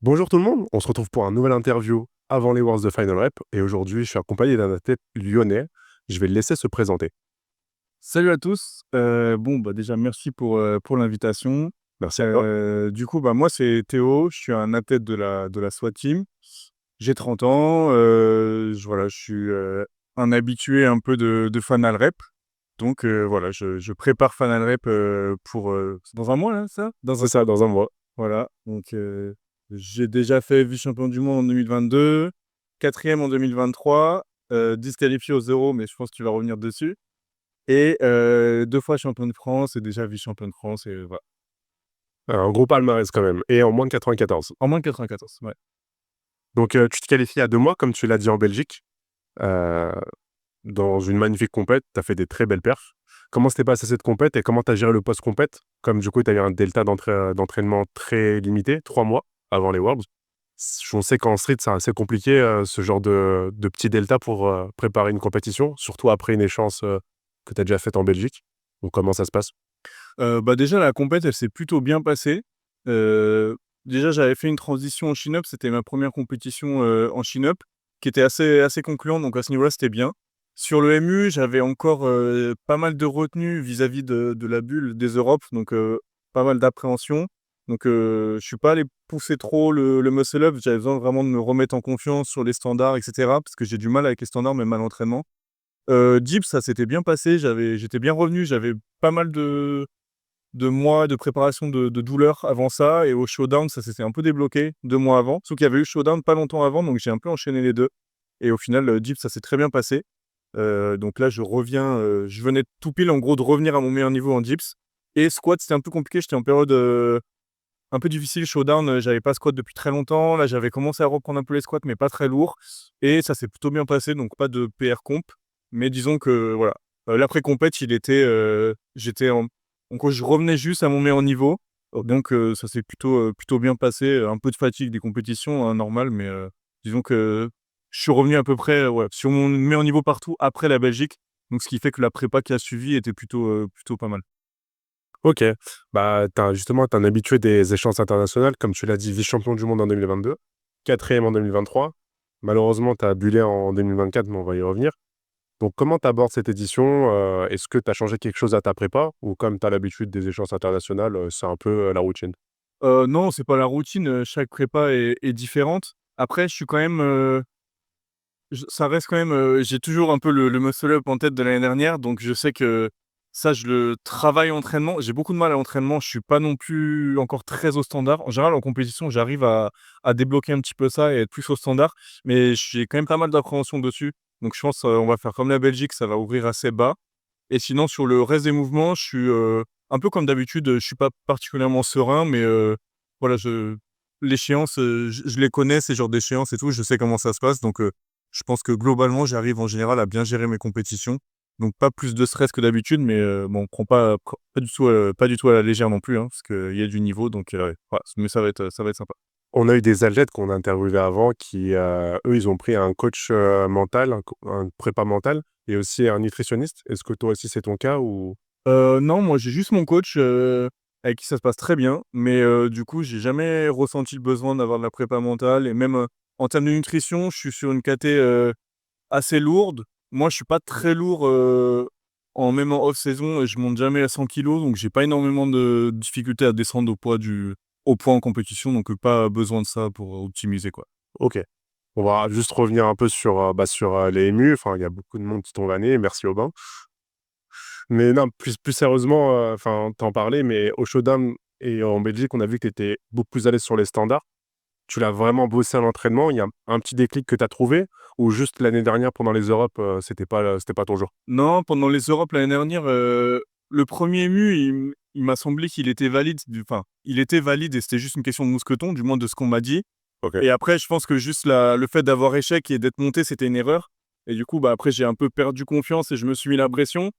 Bonjour tout le monde, on se retrouve pour un nouvel interview avant les Worlds de Final Rep et aujourd'hui je suis accompagné d'un athlète lyonnais. Je vais le laisser se présenter. Salut à tous. Déjà merci pour l'invitation. Merci à toi. Moi c'est Théo, je suis un athlète de la SWAT Team. J'ai 30 ans, je suis un habitué un peu de Final Rep. Donc voilà, je prépare Final Rep c'est dans un mois là, ça? C'est ça, dans un mois. Voilà, j'ai déjà fait vice-champion du monde en 2022, quatrième en 2023, disqualifié au zéro, mais je pense que tu vas revenir dessus. Et 2 fois champion de France et déjà vice-champion de France et voilà. Un gros palmarès quand même, et en moins de 94. En moins de 94, ouais. Donc tu te qualifies à 2 mois, comme tu l'as dit en Belgique, euh, dans une magnifique compète, tu as fait des très belles perfs. Comment s'était passé cette compète et comment tu as géré le post-compète? Comme du coup tu as eu un delta d'entraînement très limité, 3 mois avant les Worlds. On sait qu'en street, c'est assez compliqué, ce genre de petit delta pour préparer une compétition, surtout après une échéance que tu as déjà faite en Belgique. Donc, comment ça se passe? Déjà la compète, elle s'est plutôt bien passée. Déjà j'avais fait une transition en chin-up, c'était ma première compétition, en chin-up, qui était assez concluante, donc à ce niveau-là, c'était bien. Sur le MU, j'avais encore, pas mal de retenue vis-à-vis de la bulle des Europes, donc pas mal d'appréhension. Donc je suis pas allé pousser trop le muscle up, j'avais besoin vraiment de me remettre en confiance sur les standards et cetera, parce que j'ai du mal avec les standards, même à l'entraînement. Dips, ça s'était bien passé, j'étais bien revenu, j'avais pas mal de mois de préparation de douleur avant ça, et au showdown, ça s'était un peu débloqué 2 mois avant. Sauf qu'il y avait eu le showdown pas longtemps avant, donc j'ai un peu enchaîné les 2. Et au final, dips, ça s'est très bien passé. Donc là, je venais tout pile, en gros, de revenir à mon meilleur niveau en dips. Et squat, c'était un peu compliqué, j'étais en période, un peu difficile. Showdown, j'avais pas squat depuis très longtemps. Là, j'avais commencé à reprendre un peu les squats, mais pas très lourd. Et ça s'est plutôt bien passé, donc pas de PR comp. Mais disons que voilà. L'après-compète, j'étais en gros, je revenais juste à mon meilleur niveau. Donc ça s'est plutôt bien passé. Un peu de fatigue des compétitions, hein, normal, mais disons que je suis revenu à peu près ouais, sur mon meilleur niveau partout après la Belgique. Donc ce qui fait que la prépa qui a suivi était plutôt pas mal. Ok, bah, justement, tu es un habitué des échéances internationales, comme tu l'as dit, vice-champion du monde en 2022, quatrième en 2023. Malheureusement, tu as bullé en 2024, mais on va y revenir. Donc, comment tu abordes cette édition? Est-ce que tu as changé quelque chose à ta prépa ou comme tu as l'habitude des échéances internationales, c'est un peu la routine? Non, c'est pas la routine, chaque prépa est différente. Après, je suis quand même, ça reste quand même, j'ai toujours un peu le muscle up en tête de l'année dernière, donc je sais que ça, je le travaille en entraînement. J'ai beaucoup de mal à l'entraînement, je suis pas non plus encore très au standard. En général, en compétition, j'arrive à débloquer un petit peu ça et être plus au standard, mais j'ai quand même pas mal d'appréhension dessus. Donc je pense, on va faire comme la Belgique, ça va ouvrir assez bas. Et sinon, sur le reste des mouvements, je suis, un peu comme d'habitude, je suis pas particulièrement serein, mais voilà, l'échéance, je les connais, ces genres d'échéances et tout, je sais comment ça se passe, donc je pense que globalement, j'arrive en général à bien gérer mes compétitions. Donc pas plus de stress que d'habitude, mais bon, on prend pas du tout à la légère non plus, hein, parce qu'il y a du niveau, donc voilà, mais ça va être sympa. On a eu des athlètes qu'on a interviewés avant qui, eux, ils ont pris un coach, mental, un prépa mental et aussi un nutritionniste. Est-ce que toi aussi c'est ton cas ou? Non, moi j'ai juste mon coach, avec qui ça se passe très bien, mais du coup, j'ai jamais ressenti le besoin d'avoir de la prépa mentale, et même, en termes de nutrition, je suis sur une caté, assez lourde. Moi, je suis pas très lourd, même en off saison, je monte jamais à 100 kilos, donc j'ai pas énormément de difficultés à descendre au poids en compétition, donc pas besoin de ça pour optimiser, quoi. OK. On va juste revenir un peu sur, sur, les émus. Enfin, il y a beaucoup de monde qui tombe à merci Aubin. Mais non, plus sérieusement, enfin, tu parlais, mais au Showdown et en Belgique, on a vu que tu étais beaucoup plus à l'aise sur les standards. Tu l'as vraiment bossé à l'entraînement? Il y a un petit déclic que tu as trouvé ou juste l'année dernière pendant les Europes, c'était pas ton jour? Non, pendant les Europes l'année dernière, le premier mu, il m'a semblé qu'il était valide, il était valide et c'était juste une question de mousqueton, du moins de ce qu'on m'a dit. OK. Et après, je pense que juste le fait d'avoir échec et d'être monté, c'était une erreur. Et du coup, bah, après, j'ai un peu perdu confiance et je me suis mis la pression.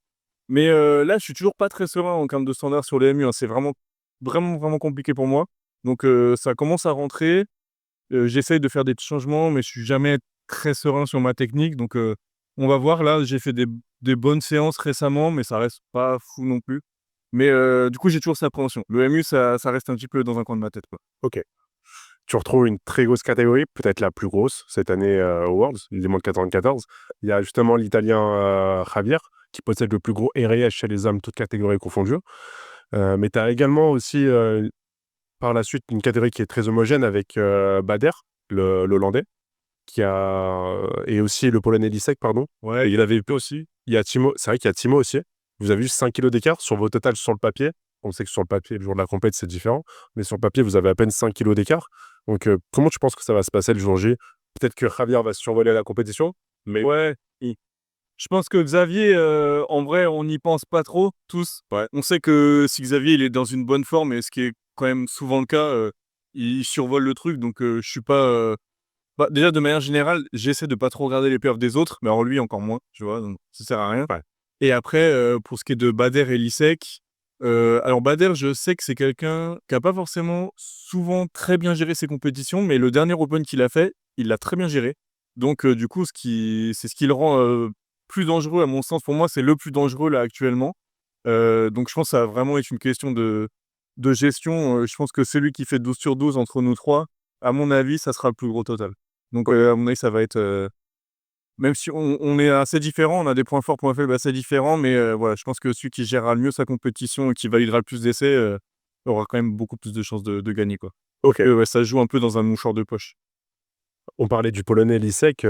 Mais là, je suis toujours pas très serein en termes de standards sur les MU, hein. C'est vraiment compliqué pour moi. Donc ça commence à rentrer. J'essaye de faire des changements, mais je suis jamais très serein sur ma technique. Donc on va voir. Là, j'ai fait des bonnes séances récemment, mais ça reste pas fou non plus. Mais du coup, j'ai toujours cette appréhension. Le MU, ça reste un petit peu dans un coin de ma tête, quoi. OK. tu retrouves une très grosse catégorie, peut-être la plus grosse cette année aux Worlds, les moins de 94. Il y a justement l'Italien Javier, qui possède le plus gros RAS chez les hommes, toutes catégories confondues. Mais tu as également aussi par la suite une catégorie qui est très homogène avec Bader, l'Hollandais, et aussi le Polonais Lisek, pardon. Ouais, Et il avait peu aussi. il y a Timo, c'est vrai qu'il y a Timo aussi. Vous avez juste 5 kilos d'écart sur vos totals sur le papier. On sait que sur le papier, le jour de la compète, c'est différent. Mais sur le papier, vous avez à peine 5 kilos d'écart. Donc, comment tu penses que ça va se passer le jour J? Peut-être que Javier va survoler la compétition, mais Ouais, je pense que Xavier, en vrai, on n'y pense pas trop tous. ouais, On sait que si Xavier, il est dans une bonne forme et ce qui est quand même souvent le cas, il survole le truc donc je suis pas, bah, déjà de manière générale, j'essaie de pas trop regarder les perfs des autres, mais alors lui encore moins, tu vois? Donc ça sert à rien ouais, et après, pour ce qui est de Bader et Lisek, alors Bader, je sais que c'est quelqu'un qui a pas forcément souvent très bien géré ses compétitions, mais le dernier Open qu'il a fait, il l'a très bien géré. Donc du coup, c'est ce qui le rend, plus dangereux à mon sens. Pour moi, c'est le plus dangereux là actuellement. Donc je pense que ça va vraiment être une question de gestion, je pense que celui qui fait 12 sur 12 entre nous 3, à mon avis, ça sera le plus gros total. Donc à mon avis, ça va être, même si on est assez différents, on a des points forts, points faibles assez différents, mais voilà, je pense que celui qui gérera le mieux sa compétition et qui validera le plus d'essais, aura quand même beaucoup plus de chances de gagner, quoi. Donc ok. ouais, ça se joue un peu dans un mouchoir de poche. On parlait du Polonais Lisek,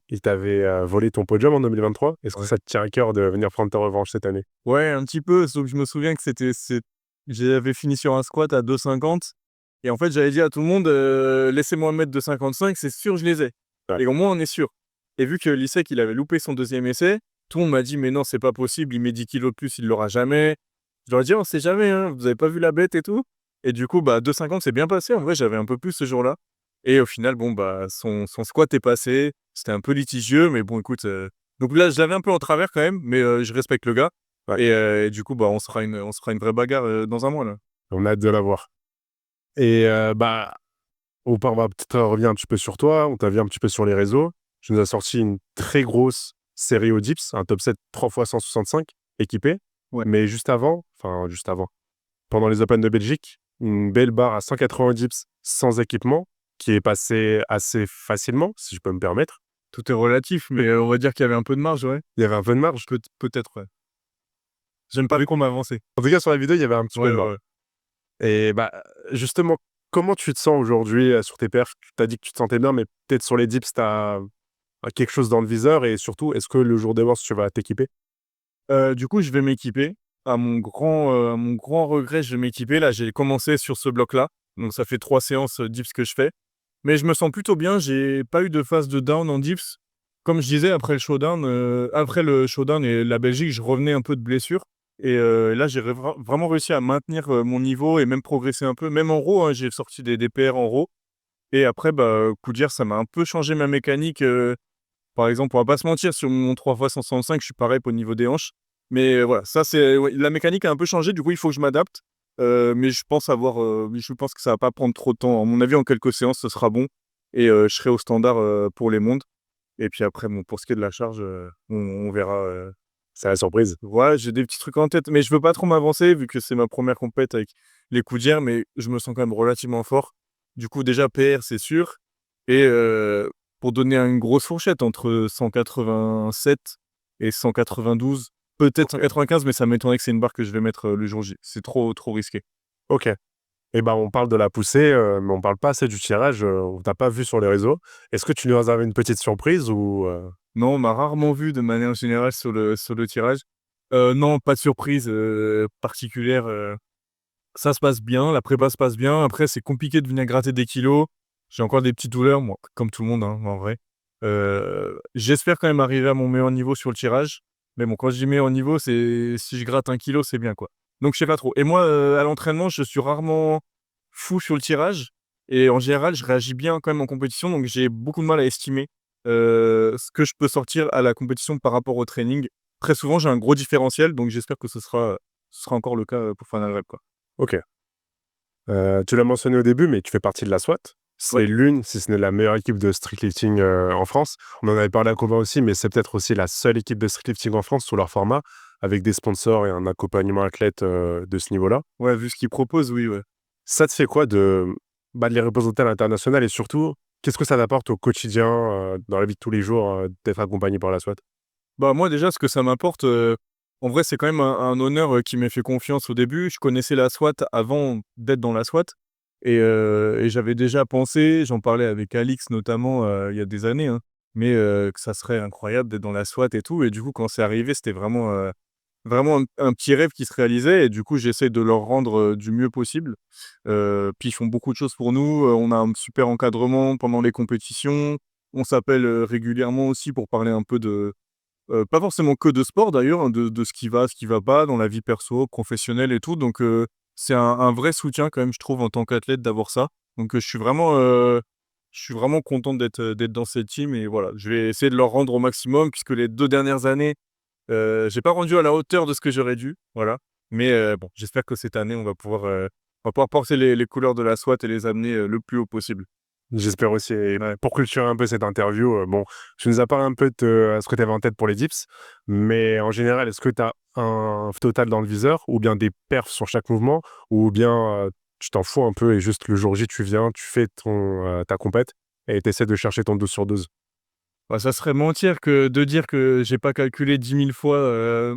il t'avait volé ton podium en 2023. Est-ce que Ouais. ça te tient à cœur de venir prendre ta revanche cette année? Ouais, un petit peu, sauf que je me souviens que j'avais fini sur un squat à 2,50 et en fait, j'avais dit à tout le monde, «Laissez-moi mettre 2,55, c'est sûr, je les ai Ouais, et au moins, on est sûr» et vu que Lisek, il avait loupé son deuxième essai, tout le monde m'a dit: «Mais non, c'est pas possible, il met 10 kilos de plus, il l'aura jamais». Je leur ai dit: «On sait jamais, hein, vous avez pas vu la bête et tout?» et du coup, bah, 2,50 c'est bien passé. En vrai, j'avais un peu plus ce jour-là et au final, bon, bah, son squat est passé. C'était un peu litigieux, mais bon, écoute, donc là, je l'avais un peu en travers quand même, mais je respecte le gars. ouais. Et du coup, bah, on se fera une vraie bagarre, dans un mois, là. On a hâte de la voir. Et bah, on va peut-être revenir un petit peu sur toi. On t'a vu un petit peu sur les réseaux. Tu nous as sorti une très grosse série au dips, un top 7 3 fois 165 équipé. Ouais. Mais juste avant, pendant les Open de Belgique, une belle barre à 180 dips sans équipement qui est passée assez facilement, si je peux me permettre. Tout est relatif, mais on va dire qu'il y avait un peu de marge, ouais. Il y avait un peu de marge. Peut-être, ouais. J'aime pas trop m'avancer. En tout cas, sur la vidéo, il y avait un petit peu Ouais, de ouais, marge. ouais. Et bah, justement, comment tu te sens aujourd'hui sur tes perfs? Tu as dit que tu te sentais bien, mais peut-être sur les dips, tu as quelque chose dans le viseur et surtout, est-ce que le jour des Worlds, tu vas t'équiper? Du coup, je vais m'équiper. À mon grand regret, je vais m'équiper. Là, j'ai commencé sur ce bloc-là, donc ça fait 3 séances, dips que je fais. Mais je me sens plutôt bien, j'ai pas eu de phase de down en dips. Comme je disais, après le showdown et la Belgique, je revenais un peu de blessure et là, j'ai vraiment réussi à maintenir, mon niveau et même progresser un peu. Même en row, hein, j'ai sorti des PR en row et après, bah, coup d'hier, ça m'a un peu changé ma mécanique, par exemple, on va pas se mentir, sur mon 3 fois 165, je suis pas rep au niveau des hanches. Mais voilà, ça c'est ouais, la mécanique a un peu changé, du coup, il faut que je m'adapte. Mais je pense que ça va pas prendre trop de temps. À mon avis, en quelques séances, ce sera bon et je serai au standard, pour les mondes et puis après, bon, pour ce qui est de la charge, on verra, C'est la surprise. ouais, j'ai des petits trucs en tête, mais je veux pas trop m'avancer vu que c'est ma première compète avec les coups d'hier, mais je me sens quand même relativement fort. Du coup, déjà PR, c'est sûr et pour donner une grosse fourchette entre 187 et 192, peut-être OK. 195, mais ça m'étonnerait que c'est une barre que je vais mettre, le jour J. C'est trop risqué. OK. Et ben, on parle de la poussée, mais on parle pas assez du tirage, on t'a pas vu sur les réseaux. Est-ce que tu nous réserves une petite surprise ou Non, on m'a rarement vu de manière générale sur le tirage. Non, pas de surprise, particulière, ça se passe bien, la prépa se passe bien. Après, c'est compliqué de venir gratter des kilos. J'ai encore des petites douleurs, moi, comme tout le monde, hein, en vrai. J'espère quand même arriver à mon meilleur niveau sur le tirage. Mais bon, quand je dis meilleur niveau, c'est si je gratte 1 kilo, c'est bien, quoi. Donc je sais pas trop. Et moi, à l'entraînement, je suis rarement fou sur le tirage et en général, je réagis bien quand même en compétition, donc j'ai beaucoup de mal à estimer, ce que je peux sortir à la compétition par rapport au training. Très souvent, j'ai un gros différentiel, donc j'espère que ce sera encore le cas, pour Final Rep, quoi. OK. Tu l'as mentionné au début, mais tu fais partie de la SWAT. Ouais. C'est l'une, si ce n'est la meilleure équipe de street lifting, en France. On en avait parlé à Cobra aussi, mais c'est peut-être aussi la seule équipe de street lifting en France sous leur format, avec des sponsors et un accompagnement athlète, de ce niveau-là. Ouais, vu ce qu'ils proposent, oui, ouais. Ça te fait quoi de bah, de les représenter à l'international et surtout, qu'est-ce que ça t'apporte au quotidien, dans la vie de tous les jours, d'être accompagné par la SWAT? Bah, moi, déjà, ce que ça m'apporte, en vrai, c'est quand même un honneur, qui m'ait fait confiance au début. Je connaissais la SWAT avant d'être dans la SWAT et j'avais déjà pensé, j'en parlais avec Alix notamment, il y a des années, hein, mais que ça serait incroyable d'être dans la SWAT et tout et du coup, quand c'est arrivé, c'était vraiment un petit rêve qui se réalisait et du coup, j'essaie de leur rendre, du mieux possible. Puis ils font beaucoup de choses pour nous, on a un super encadrement pendant les compétitions. On s'appelle, régulièrement aussi pour parler un peu de pas forcément que de sport d'ailleurs, hein, de ce qui va pas dans la vie perso, professionnelle et tout donc c'est un vrai soutien quand même je trouve en tant qu'athlète d'avoir ça. Donc je suis vraiment content d'être dans cette team et voilà, je vais essayer de leur rendre au maximum puisque les 2 dernières années, j'ai pas rendu à la hauteur de ce que j'aurais dû, voilà. Mais bon, j'espère que cette année on va pouvoir porter les couleurs de la SWAT et les amener, le plus haut possible. J'espère aussi et Ouais. pour clôturer un peu cette interview, bon, tu nous as parlé un peu de ce que tu avais en tête pour les dips, mais en général, est-ce que tu as un total dans le viseur ou bien des perfs sur chaque mouvement? Ou bien, tu t'en fous un peu et juste le jour J, tu viens, tu fais ta compète et tu essaies de chercher ton 12 sur 12? Bah, ça serait mentir que de dire que j'ai pas calculé 10 000 fois,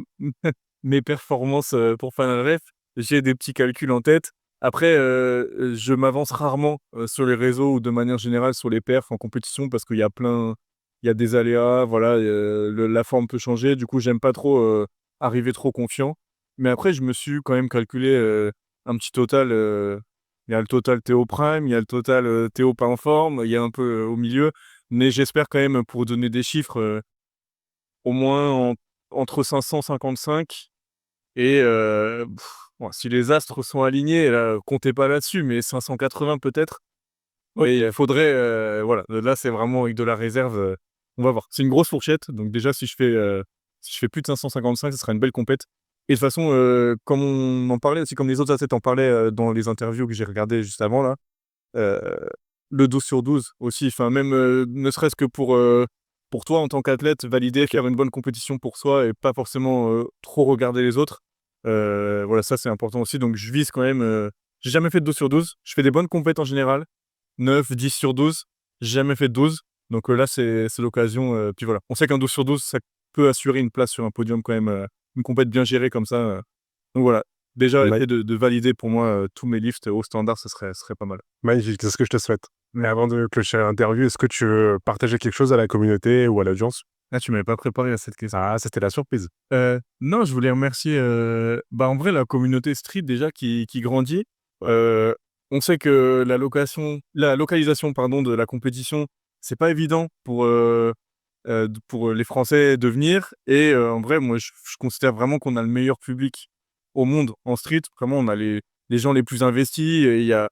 mes performances, pour Final Ref. J'ai des petits calculs en tête. Après, je m'avance rarement, sur les réseaux ou de manière générale sur les perfs en compétition parce qu'il y a des aléas, voilà, la forme peut changer. Du coup, j'aime pas trop, arriver trop confiant. Mais après, je me suis quand même calculé, un petit total, il y a le total Théo Prime, il y a le total, Théo pas en forme, il y a un peu, au milieu. Mais j'espère quand même, pour donner des chiffres, au moins entre 555 et bon, si les astres sont alignés, là, comptez pas là-dessus, mais 580 peut-être. Oui, il faudrait, voilà, là, c'est vraiment avec de la réserve, on va voir. C'est une grosse fourchette, donc déjà si je fais plus de 555, ce sera une belle compète et de toute façon, comme on en parlait aussi, comme les autres athlètes en parlaient, dans les interviews que j'ai regardées juste avant là, Heu, le 12 sur 12 aussi, enfin même, ne serait-ce que pour toi en tant qu'athlète, valider, faire une bonne compétition pour soi et pas forcément, trop regarder les autres. Voilà, ça c'est important aussi donc je vise quand même, j'ai jamais fait de 12 sur 12. Je fais des bonnes compètes en général, 9-10 sur 12. J'ai jamais fait de 12 donc là c'est l'occasion, puis voilà. On sait qu'un 12 sur 12 ça peut assurer une place sur un podium quand même, une compète bien gérée comme ça, donc voilà. Déjà Ma essayer de valider pour moi, tous mes lifts au standard, ce serait pas mal. Magnifique, c'est ce que je te souhaite. Mais avant de clôturer l'interview, est-ce que tu veux partager quelque chose à la communauté ou à l'audience? Ah, tu m'avais pas préparé à cette question. Ah, c'était la surprise. Non, je voulais remercier, bah, en vrai, la communauté street déjà qui grandit. Heu, on sait que la localisation, pardon, de la compétition, c'est pas évident pour les Français de venir et en vrai, moi, je considère vraiment qu'on a le meilleur public au monde en street. Vraiment, on a les gens les plus investis et il y a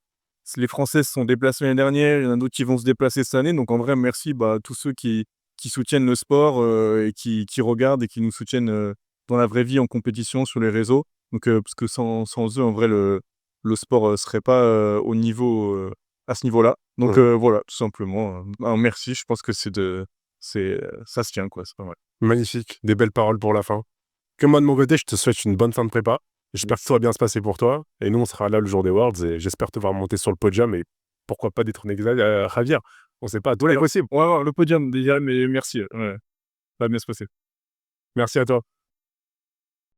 les Français se sont déplacés l'année dernière, il y en a d'autres qui vont se déplacer cette année. Donc en vrai, merci, bah, à tous ceux qui soutiennent le sport, et qui regardent et qui nous soutiennent, dans la vraie vie en compétition sur les réseaux. Donc parce que sans eux, en vrai, le sport, serait pas, au niveau, à ce niveau-là. Donc Mmh. voilà, tout simplement, un merci. Je pense que ça se tient, quoi, c'est pas mal. Magnifique, des belles paroles pour la fin. Que moi de mon côté, je te souhaite une bonne fin de prépa. J'espère que tout va bien se passer pour toi et nous, on sera là le jour des Worlds et j'espère te voir monter sur le podium et pourquoi pas détrôner Javier. On sait pas, tout est Alors, possible. on va voir le podium déjà, mais merci, ouais, ça va bien se passer. Merci à toi.